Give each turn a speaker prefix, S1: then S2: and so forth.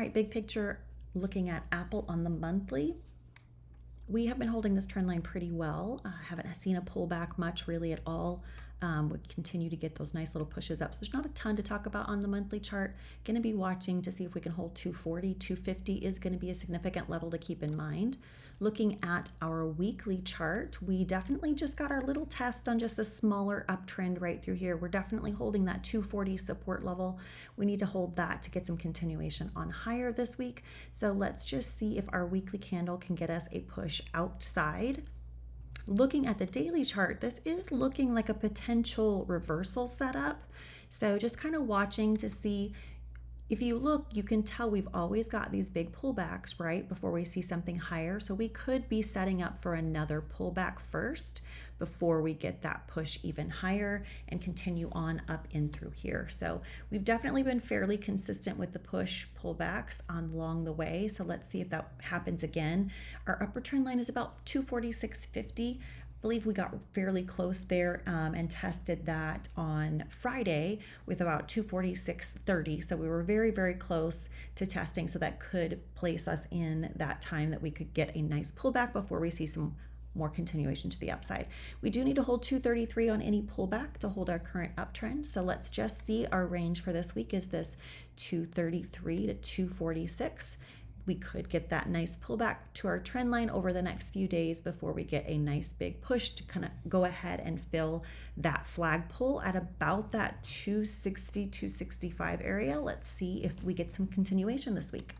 S1: right, big picture, looking at Apple on the monthly, we have been holding this trend line pretty well. Haven't seen a pullback much really at all. Would continue to get those nice little pushes up. So there's not a ton to talk about on the monthly chart. Going to be watching to see if we can hold 240. 250 is going to be a significant level to keep in mind. Looking at our weekly chart, we definitely just got our little test on just a smaller uptrend right through here. We're definitely holding that 240 support level. We need to hold that to get some continuation on higher this week. So let's just see if our weekly candle can get us a push outside. Looking at the daily chart, this is looking like a potential reversal setup. So just kind of watching to see. If you look, you can tell we've always got these big pullbacks, right, before we see something higher. So we could be setting up for another pullback first before we get that push even higher and continue on up in through here. So we've definitely been fairly consistent with the push pullbacks along the way. So let's see if that happens again. Our upper trend line is about 246.50. Believe we got fairly close there and tested that on Friday with about 246.30. So we were very, very close to testing. So that could place us in that time that we could get a nice pullback before we see some more continuation to the upside. We do need to hold 233 on any pullback to hold our current uptrend. So let's just see our range for this week is this 233 to 246. We could get that nice pullback to our trend line over the next few days before we get a nice big push to kind of go ahead and fill that flag pull at about that 260, 265 area. Let's see if we get some continuation this week.